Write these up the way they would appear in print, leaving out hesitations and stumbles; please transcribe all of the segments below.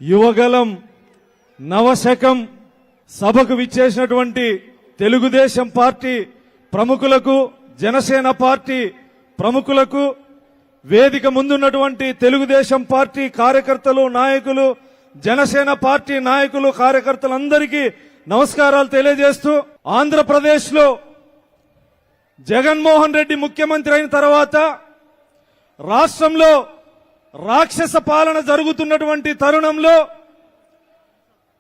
యువగలం నవశకం సభకు విచ్చేసినటువంటి తెలుగుదేశం పార్టీ ప్రముఖులకు, జనసేన పార్టీ ప్రముఖులకు, వేదిక ముందున్నటువంటి తెలుగుదేశం పార్టీ కార్యకర్తలు, నాయకులు, జనసేన పార్టీ నాయకులు, కార్యకర్తలందరికీ నమస్కారాలు తెలియజేస్తూ, ఆంధ్రప్రదేశ్ లో జగన్మోహన్ రెడ్డి ముఖ్యమంత్రి అయిన తర్వాత రాష్ట్రంలో రాక్షస పాలన జరుగుతున్నటువంటి తరుణంలో,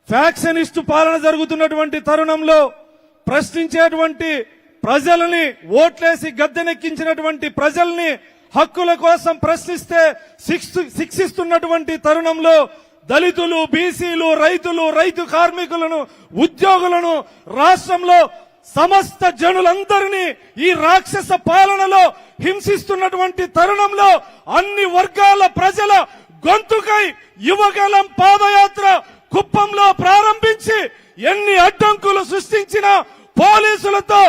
ఫ్యాక్షనిస్టు పాలన జరుగుతున్నటువంటి తరుణంలో ప్రశ్నించేటువంటి ప్రజలని, ఓట్లేసి గద్దెనెక్కించినటువంటి ప్రజల్ని హక్కుల కోసం ప్రశ్నిస్తే శిక్షిస్తున్నటువంటి తరుణంలో దళితులు, బీసీలు, రైతులు, రైతు కార్మికులను, ఉద్యోగులను, రాష్ట్రంలో సమస్త జనులందరినీ ఈ రాక్షస పాలనలో హింసిస్తున్నటువంటి తరుణంలో అన్ని వర్గాల ప్రజల గొంతుకై యువగలం పాదయాత్ర కుప్పంలో ప్రారంభించి ఎన్ని అడ్డంకులు సృష్టించినా పోలీసులతో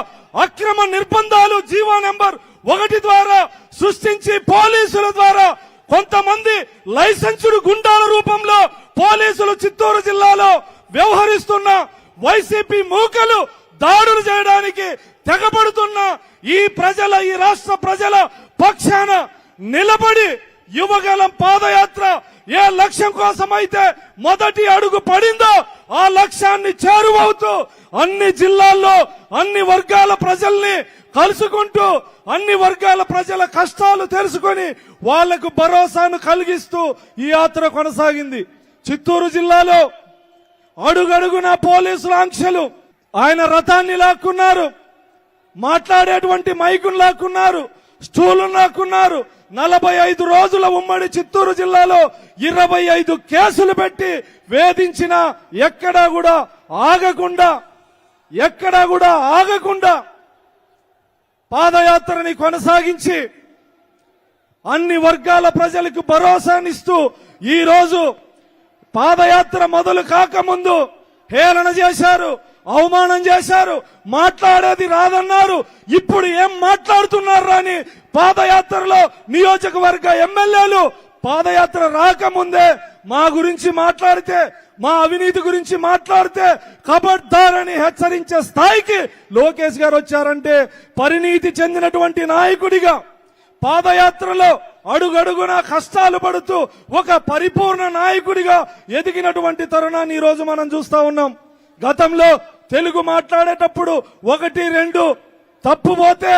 అక్రమ నిర్బంధాలు జీవో నెంబర్ 1 ద్వారా సృష్టించి పోలీసుల ద్వారా కొంతమంది లైసెన్సుడు గుండాల రూపంలో పోలీసులు చిత్తూరు జిల్లాలో వ్యవహరిస్తున్న వైసీపీ మూకలు దాడులు చేయడానికి తెగబడుతున్న ఈ రాష్ట్ర ప్రజల పక్షాన నిలబడి యువగలం పాదయాత్ర ఏ లక్ష్యం కోసమైతే మొదటి అడుగు పడిందో ఆ లక్ష్యాన్ని చేరువవుతూ అన్ని జిల్లాల్లో అన్ని వర్గాల ప్రజల్ని కలుసుకుంటూ అన్ని వర్గాల ప్రజల కష్టాలు తెలుసుకొని వాళ్లకు భరోసాను కలిగిస్తూ ఈ యాత్ర కొనసాగింది. చిత్తూరు జిల్లాలో అడుగడుగున పోలీసుల ఆంక్షలు, ఆయన రథాన్ని లాక్కున్నారు, మాట్లాడేటువంటి మైకును లాక్కున్నారు, స్టూలు లాక్కున్నారు. 45 రోజుల ఉమ్మడి చిత్తూరు జిల్లాలో 25 కేసులు పెట్టి వేధించిన ఎక్కడా కూడా ఆగకుండా పాదయాత్రని కొనసాగించి అన్ని వర్గాల ప్రజలకు భరోసానిస్తూ ఈ రోజు పాదయాత్ర మొదలు కాకముందు హేళన చేశారు, అవమానం చేశారు, మాట్లాడేది రాదన్నారు. ఇప్పుడు ఏం మాట్లాడుతున్నారు అని పాదయాత్రలో నియోజకవర్గ ఎమ్మెల్యేలు పాదయాత్ర రాకముందే మా గురించి మాట్లాడితే, మా అవినీతి గురించి మాట్లాడితే ఖబర్దారని హెచ్చరించే స్థాయికి లోకేష్ గారు వచ్చారంటే పరిణీతి చెందినటువంటి నాయకుడిగా పాదయాత్రలో అడుగడుగున కష్టాలు పడుతూ ఒక పరిపూర్ణ నాయకుడిగా ఎదిగినటువంటి తరుణాన్ని ఈ రోజు మనం చూస్తా ఉన్నాం. గతంలో తెలుగు మాట్లాడేటప్పుడు 1-2 తప్పు పోతే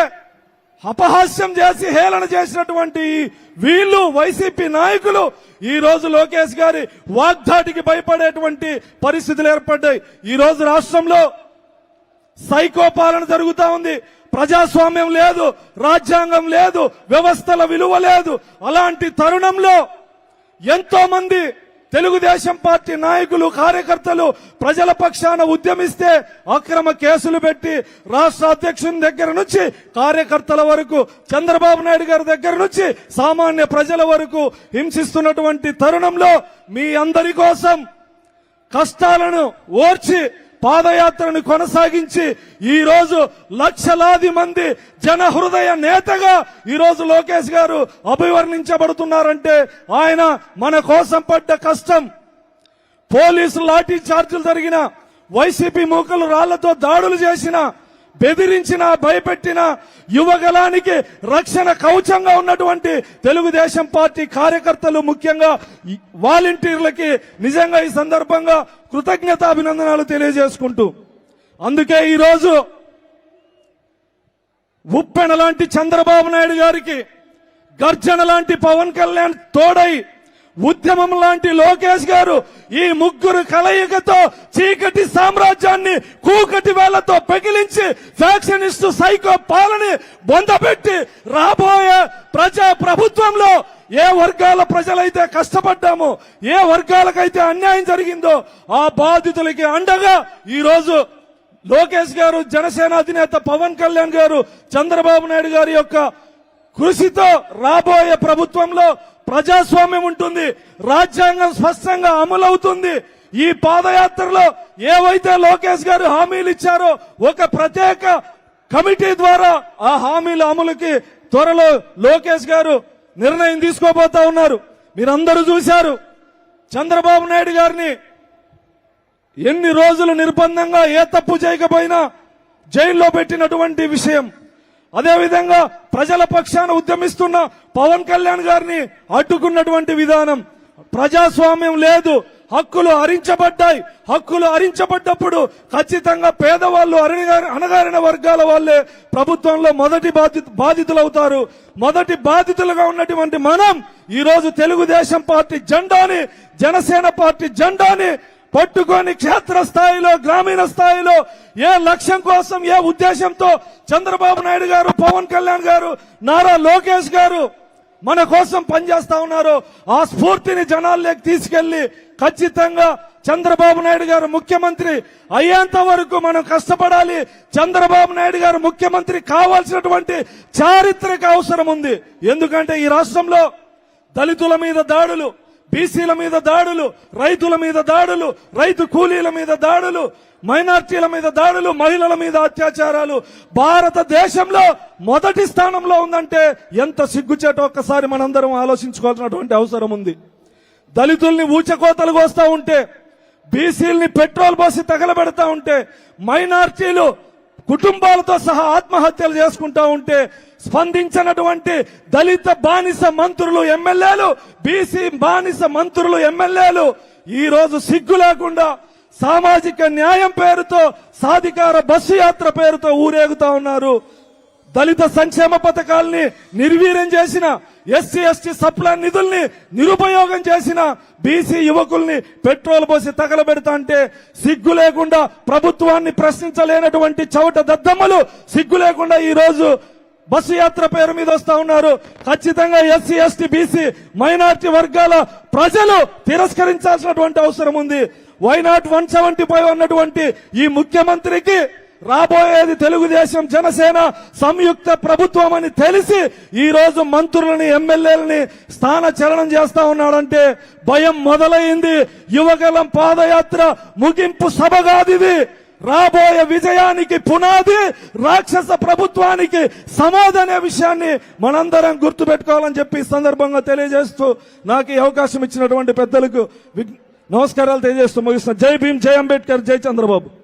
అపహాస్యం చేసి హేళన చేసినటువంటి వీళ్ళు వైసీపీ నాయకులు ఈ రోజు లోకేష్ గారి వాగ్దాటికి భయపడేటువంటి పరిస్థితులు ఏర్పడ్డాయి. ఈ రోజు రాష్ట్రంలో సైకో పాలన జరుగుతా ఉంది. ప్రజాస్వామ్యం లేదు, రాజ్యాంగం లేదు, వ్యవస్థల విలువ లేదు. అలాంటి తరుణంలో ఎంతో మంది తెలుగుదేశం పార్టీ నాయకులు, కార్యకర్తలు ప్రజల పక్షాన ఉద్యమిస్తే అక్రమ కేసులు పెట్టి రాష్ట్ర అధ్యక్షుని దగ్గర నుంచి కార్యకర్తల వరకు, చంద్రబాబు నాయుడు గారి దగ్గర నుంచి సామాన్య ప్రజల వరకు హింసిస్తున్నటువంటి తరుణంలో మీ అందరి కోసం కష్టాలను ఓర్చి పాదయాత్రను కొనసాగించి ఈ రోజు లక్షలాది మంది జన హృదయ నేతగా ఈ రోజు లోకేష్ గారు అభివర్ణించబడుతున్నారంటే ఆయన మన కోసం పడ్డ కష్టం. పోలీసు లాఠీ చార్జీలు జరిగిన, వైసీపీ మూకలు రాళ్లతో దాడులు చేసిన, బెదిరించిన, భయపెట్టిన, యువగలానికి రక్షణ కవచంగా ఉన్నటువంటి తెలుగుదేశం పార్టీ కార్యకర్తలు, ముఖ్యంగా వాలంటీర్లకి నిజంగా ఈ సందర్భంగా కృతజ్ఞతాభినందనాలు తెలియజేసుకుంటూ, అందుకే ఈరోజు ఉప్పెన లాంటి చంద్రబాబు నాయుడు గారికి, గర్జన లాంటి పవన్ కళ్యాణ్ తోడై, ఉద్యమం లాంటి లోకేష్ గారు ఈ ముగ్గురు కలయికతో చీకటి సామ్రాజ్యాన్ని కూకటి వేళ్లతో పెకిలించి ఫ్యాక్షనిస్టు సైకో పాలని బొందపెట్టి రాబోయే ప్రజా ప్రభుత్వంలో ఏ వర్గాల ప్రజలైతే కష్టపడ్డామో, ఏ వర్గాలకైతే అన్యాయం జరిగిందో ఆ బాధితులకి అండగా ఈ రోజు లోకేష్ గారు, జనసేన అధినేత పవన్ కళ్యాణ్ గారు, చంద్రబాబు నాయుడు గారి యొక్క కృషితో రాబోయే ప్రభుత్వంలో ప్రజాస్వామ్యం ఉంటుంది, రాజ్యాంగం స్పష్టంగా అమలవుతుంది. ఈ పాదయాత్రలో ఏవైతే లోకేష్ గారు హామీలు ఇచ్చారో ఒక ప్రత్యేక కమిటీ ద్వారా ఆ హామీల అమలుకి త్వరలో లోకేష్ గారు నిర్ణయం తీసుకోబోతా ఉన్నారు. మీరందరూ చూశారు చంద్రబాబు నాయుడు గారిని ఎన్ని రోజులు నిర్బంధంగా ఏ తప్పు చేయకపోయినా జైల్లో పెట్టినటువంటి విషయం, అదేవిధంగా ప్రజల పక్షాన ఉద్యమిస్తున్న పవన్ కళ్యాణ్ గారిని అడ్డుకున్నటువంటి విధానం, ప్రజాస్వామ్యం లేదు, హక్కులు హరించబడ్డాయి. హక్కులు హరించబడ్డప్పుడు ఖచ్చితంగా పేదవాళ్ళు, అణగారిన వర్గాల వాళ్ళే ప్రభుత్వంలో మొదటి బాధితులవుతారు. మొదటి బాధితులుగా ఉన్నటువంటి మనం ఈ రోజు తెలుగుదేశం పార్టీ జెండాని, జనసేన పార్టీ జెండాని పట్టుకొని క్షేత్రస్థాయిలో, గ్రామీణ స్థాయిలో ఏ లక్ష్యం కోసం, ఏ ఉద్దేశంతో చంద్రబాబు నాయుడు గారు, పవన్ కళ్యాణ్ గారు, నారా లోకేష్ గారు మన కోసం పనిచేస్తా ఉన్నారు, ఆ స్ఫూర్తిని జనాల్లోకి తీసుకెళ్లి ఖచ్చితంగా చంద్రబాబు నాయుడు గారు ముఖ్యమంత్రి అయ్యేంత వరకు మనం కష్టపడాలి. చంద్రబాబు నాయుడు గారు ముఖ్యమంత్రి కావాల్సినటువంటి చారిత్రక అవసరం ఉంది. ఎందుకంటే ఈ రాష్ట్రంలో దళితుల మీద దాడులు, బీసీల మీద దాడులు, రైతుల మీద దాడులు, రైతు కూలీల మీద దాడులు, మైనార్టీల మీద దాడులు, మహిళల మీద అత్యాచారాలు భారతదేశంలో మొదటి స్థానంలో ఉందంటే ఎంత సిగ్గుచేటో ఒక్కసారి మనందరం ఆలోచించుకోవాల్సినటువంటి అవసరం ఉంది. దళితుల్ని ఊచకోతలు కోస్తా ఉంటే, బీసీల్ని పెట్రోల్ పోసి తగలబెడతా ఉంటే, మైనార్టీలు కుటుంబాలతో సహా ఆత్మహత్యలు చేసుకుంటా ఉంటే స్పందించినటువంటి దళిత బానిస మంత్రులు, ఎమ్మెల్యేలు, బీసీ బానిస మంత్రులు, ఎమ్మెల్యేలు ఈ రోజు సిగ్గు లేకుండా సామాజిక న్యాయం పేరుతో, సాధికార బస్సు యాత్ర పేరుతో ఊరేగుతా ఉన్నారు. దళిత సంక్షేమ పథకాల్ని నిర్వీర్యం చేసిన, ఎస్సీ ఎస్టీ సప్లాన్ నిధుల్ని నిరుపయోగం చేసిన బీసీ యువకుల్ని పెట్రోల్ పోసి తగలబెడతా అంటే సిగ్గు లేకుండా, ప్రభుత్వాన్ని ప్రశ్నించలేనటువంటి చవట దద్దమ్మలు సిగ్గు లేకుండా ఈ రోజు బస్సు యాత్ర పేరు మీద వస్తా ఉన్నారు. ఖచ్చితంగా ఎస్సీ ఎస్టీ బీసీ మైనార్టీ వర్గాల ప్రజలు తిరస్కరించాల్సినటువంటి అవసరం ఉంది. వైనాట్ 175 అన్నటువంటి ఈ ముఖ్యమంత్రికి రాబోయేది తెలుగుదేశం జనసేన సంయుక్త ప్రభుత్వం అని తెలిసి ఈ రోజు మంత్రులని, ఎమ్మెల్యేలని స్థానచలనం చేస్తా ఉన్నాడంటే భయం మొదలైంది. యువగలం పాదయాత్ర ముగింపు సభగాదిది. రాబోయే విజయానికి పునాది రాక్షస ప్రభుత్వానికి సమాధాన విషయాన్ని మనందరం గుర్తుపెట్టుకోవాలని చెప్పి ఈ సందర్భంగా తెలియజేస్తూ నాకు ఈ అవకాశం ఇచ్చినటువంటి పెద్దలకు నమస్కారాలు తెలియజేస్తూ ముగిస్తున్నా. జై భీమ్, జై అంబేద్కర్, జై చంద్రబాబు.